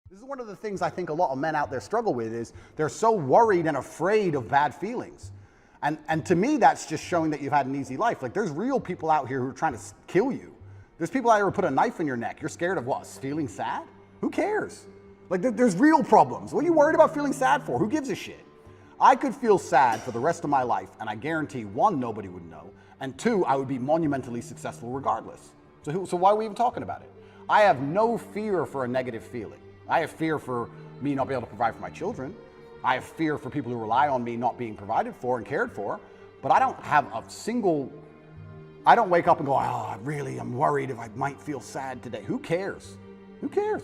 This is one of the things I think a lot of men out there struggle with is they're so worried and afraid of bad feelings. And to me, that's just showing that you've had an easy life. Like, there's real people out here who are trying to kill you. There's people out here who put a knife in your neck. You're scared of what? Feeling sad? Who cares? Like, there's real problems. What are you worried about feeling sad for? Who gives a shit? I could feel sad for the rest of my life, and I guarantee, one, nobody would know, and two, I would be monumentally successful regardless. So why are we even talking about it? I have no fear for a negative feeling. I have fear for me not being able to provide for my children. I have fear for people who rely on me not being provided for and cared for, but I don't have a single, I don't wake up and go, I'm worried if I might feel sad today. Who cares? Who cares?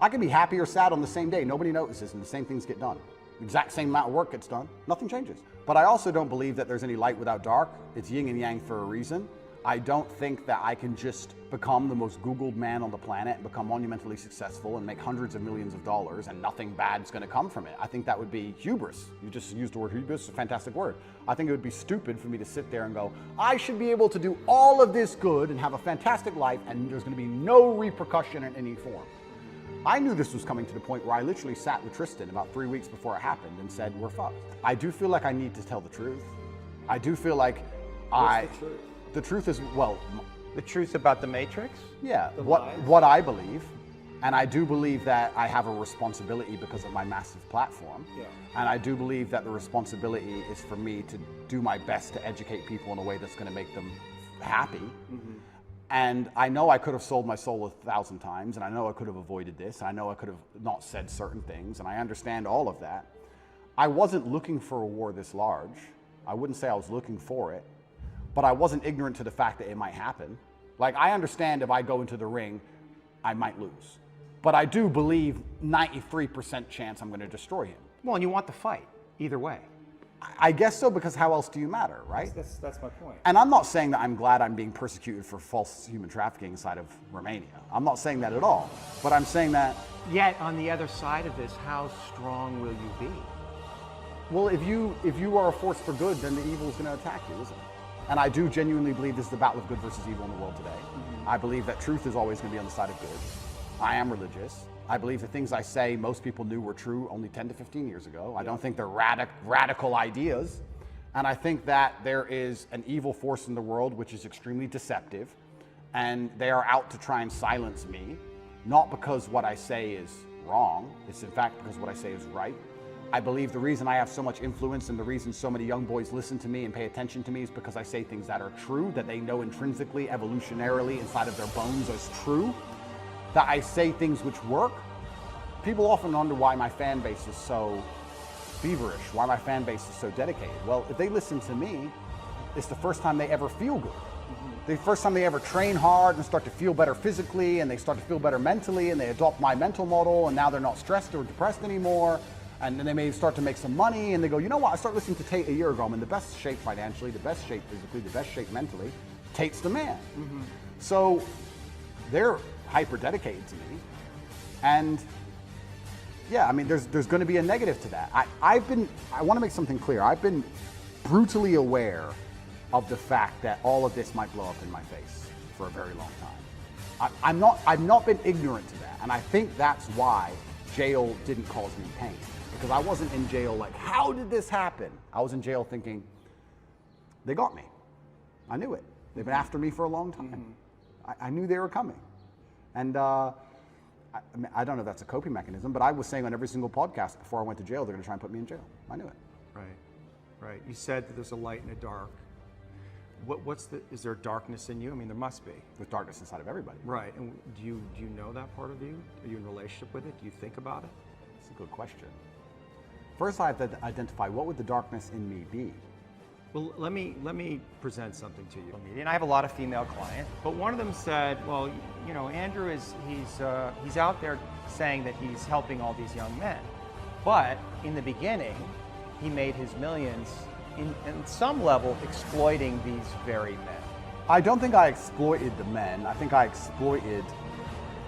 I can be happy or sad on the same day. Nobody notices and the same things get done. The exact same amount of work gets done. Nothing changes. But I also don't believe that there's any light without dark. It's yin and yang for a reason. I don't think that I can just become the most Googled man on the planet and become monumentally successful and make hundreds of millions of dollars and nothing bad's gonna come from it. I think that would be hubris. You just used the word hubris, it's a fantastic word. I think it would be stupid for me to sit there and go, I should be able to do all of this good and have a fantastic life and there's gonna be no repercussion in any form. I knew this was coming to the point where I literally sat with Tristan about 3 weeks before it happened and said, we're fucked. I do feel like I need to tell the truth. I do feel like What's the truth? The truth is, well... The truth about the Matrix? Yeah, what I believe, and I do believe that I have a responsibility because of my massive platform. Yeah. And I do believe that the responsibility is for me to do my best to educate people in a way that's gonna make them happy. Mm-hmm. And I know I could have sold my soul 1,000 times, and I know I could have avoided this, and I know I could have not said certain things, and I understand all of that. I wasn't looking for a war this large. I wouldn't say I was looking for it. But I wasn't ignorant to the fact that it might happen. Like, I understand if I go into the ring, I might lose. But I do believe 93% chance I'm gonna destroy him. Well, and you want the fight, either way. I guess so, because how else do you matter, right? That's my point. And I'm not saying that I'm glad I'm being persecuted for false human trafficking inside of Romania. I'm not saying that at all. But I'm saying that... Yet, on the other side of this, how strong will you be? Well, if you are a force for good, then the evil is gonna attack you, isn't it? And I do genuinely believe this is the battle of good versus evil in the world today. Mm-hmm. I believe that truth is always going to be on the side of good. I am religious. I believe the things I say most people knew were true only 10 to 15 years ago. I don't think they're radical ideas. And I think that there is an evil force in the world which is extremely deceptive. And they are out to try and silence me. Not because what I say is wrong. It's in fact because what I say is right. I believe the reason I have so much influence and the reason so many young boys listen to me and pay attention to me is because I say things that are true, that they know intrinsically, evolutionarily, inside of their bones as true, that I say things which work. People often wonder why my fan base is so feverish, why my fan base is so dedicated. Well, if they listen to me, it's the first time they ever feel good. The first time they ever train hard and start to feel better physically and they start to feel better mentally and they adopt my mental model and now they're not stressed or depressed anymore. And then they may start to make some money and they go, you know what, I started listening to Tate a year ago. I'm in the best shape financially, the best shape physically, the best shape mentally. Tate's the man. Mm-hmm. So they're hyper dedicated to me. And yeah, I mean, there's going to be a negative to that. I want to make something clear. I've been brutally aware of the fact that all of this might blow up in my face for a very long time. I've not been ignorant to that. And I think that's why jail didn't cause me pain. Because I wasn't in jail like, how did this happen? I was in jail thinking, they got me. I knew it. They've been after me for a long time. Mm-hmm. I knew they were coming. And I don't know if that's a coping mechanism, but I was saying on every single podcast before I went to jail, they're gonna try and put me in jail. I knew it. Right. You said that there's a light and a dark. Is there darkness in you? I mean, there must be. There's darkness inside of everybody. Right, and do you know that part of you? Are you in a relationship with it? Do you think about it? That's a good question. First, I have to identify what would the darkness in me be. Well, let me present something to you. And I have a lot of female clients, but one of them said, well, you know, Andrew he's out there saying that he's helping all these young men, but in the beginning, he made his millions in some level exploiting these very men. I don't think I exploited the men. I think I exploited,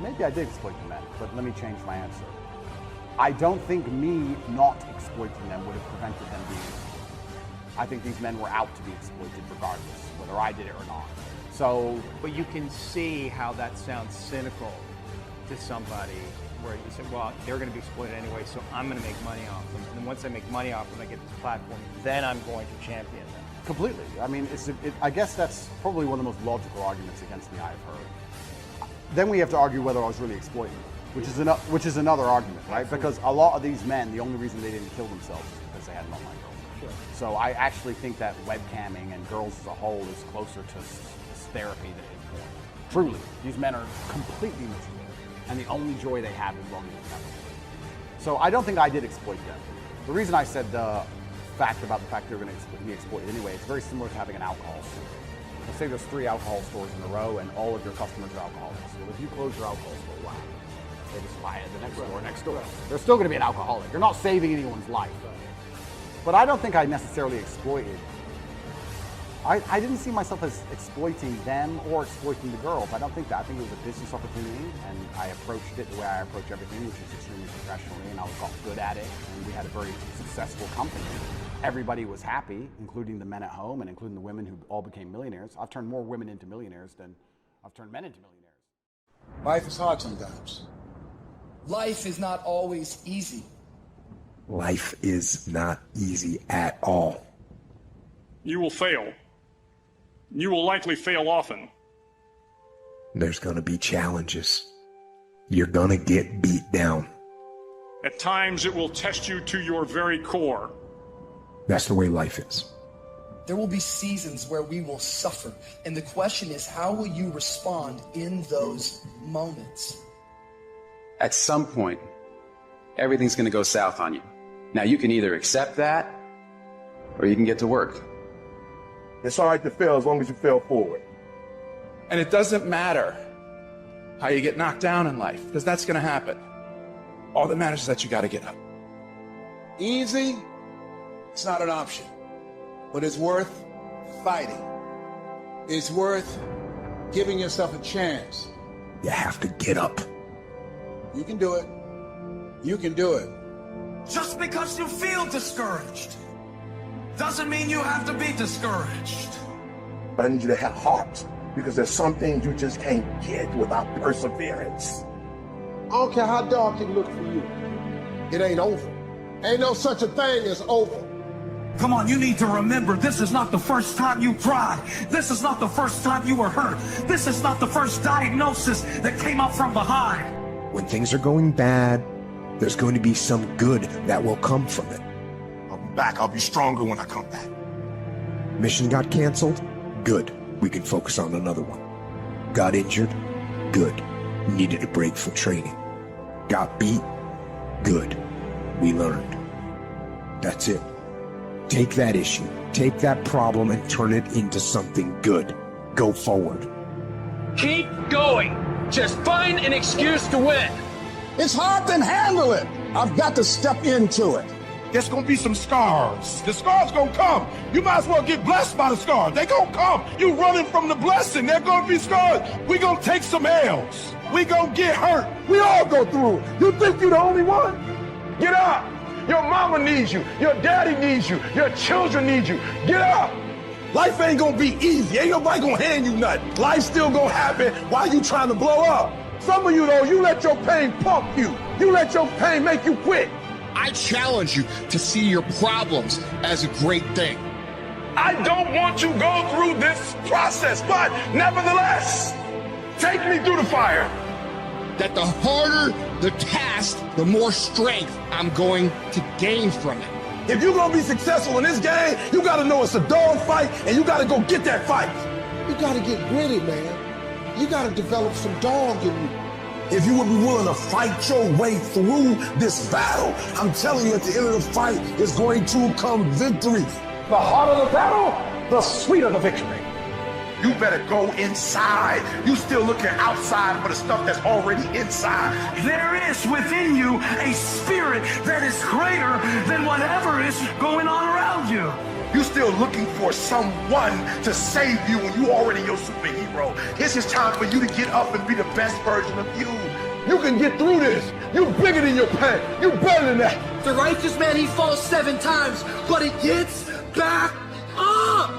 maybe I did exploit the men, but let me change my answer. I don't think me not exploiting them would have prevented them being exploited. I think these men were out to be exploited regardless, whether I did it or not. So, but you can see how that sounds cynical to somebody where you say, well, they're going to be exploited anyway, so I'm going to make money off them. And then once I make money off them, I get this platform, then I'm going to champion them. Completely. I mean, I guess that's probably one of the most logical arguments against me I've heard. Then we have to argue whether I was really exploiting them, which is another argument, right? Because a lot of these men, the only reason they didn't kill themselves is because they had an online girlfriend. Sure. So I actually think that webcamming and girls as a whole is closer to therapy than it is porn. Truly, these men are completely miserable, and the only joy they have is longing to have. So I don't think I did exploit them. The reason I said the fact about the fact they're going to be exploited anyway, it's very similar to having an alcohol store. Let's say there's 3 alcohol stores in a row and all of your customers are alcoholics. Well, if you close your alcohol store, wow, they just buy at the next store next door. They're still going to be an alcoholic. You're not saving anyone's life. But I don't think I necessarily exploited. I didn't see myself as exploiting them or exploiting the girls. I don't think that. I think it was a business opportunity, and I approached it the way I approach everything, which is extremely professionally, and I got good at it, and we had a very successful company. Everybody was happy, including the men at home and including the women who all became millionaires. I've turned more women into millionaires than I've turned men into millionaires. Life is hard sometimes. Life is not always easy. Life is not easy at all. You will fail. You will likely fail often. There's gonna be challenges. You're gonna get beat down. At times, it will test you to your very core. That's the way life is. There will be seasons where we will suffer. And the question is, how will you respond in those moments? At some point, everything's going to go south on you. Now, you can either accept that, or you can get to work. It's all right to fail as long as you fail forward. And it doesn't matter how you get knocked down in life, because that's going to happen. All that matters is that you got to get up. Easy, it's not an option, but it's worth fighting. It's worth giving yourself a chance. You have to get up. You can do it. You can do it. Just because you feel discouraged doesn't mean you have to be discouraged. But I need you to have heart, because there's some things you just can't get without perseverance. I don't care how dark it looks for you. It ain't over. Ain't no such a thing as over. Come on, you need to remember, this is not the first time you cried. This is not the first time you were hurt. This is not the first diagnosis that came up from behind. When things are going bad, there's going to be some good that will come from it. I'll be back. I'll be stronger when I come back. Mission got canceled? Good. We can focus on another one. Got injured? Good. Needed a break for training. Got beat? Good. We learned. That's it. Take that issue, take that problem, and turn it into something good. Go forward. Keep going. Just find an excuse to win. It's hard to handle it. I've got to step into it. There's gonna be some scars. The scars gonna come. You might as well get blessed by the scars. They gonna come. You running from the blessing. They're gonna be scars. We gonna take some L's. We gonna get hurt. We all go through it. You think you're the only one? Get up. Your mama needs you. Your daddy needs you. Your children need you. Get up. Life ain't gonna be easy. Ain't nobody gonna hand you nothing. Life's still gonna happen while you trying to blow up. Some of you, though, you let your pain pump you. You let your pain make you quit. I challenge you to see your problems as a great thing. I don't want you to go through this process, but nevertheless, take me through the fire. That the harder the task, the more strength I'm going to gain from it. If you're gonna be successful in this game, you gotta know it's a dog fight, and you gotta go get that fight. You gotta get gritty, man. You gotta develop some dog in you. If you would be willing to fight your way through this battle, I'm telling you, at the end of the fight is going to come victory. The harder the battle, the sweeter the victory. You better go inside. You still looking outside for the stuff that's already inside. There is within you a spirit that is greater than whatever is going on around you. You still looking for someone to save you when you already your superhero. It's just time for you to get up and be the best version of you. You can get through this. You bigger than your pain. You better than that. The righteous man, he falls 7 times, but he gets back up.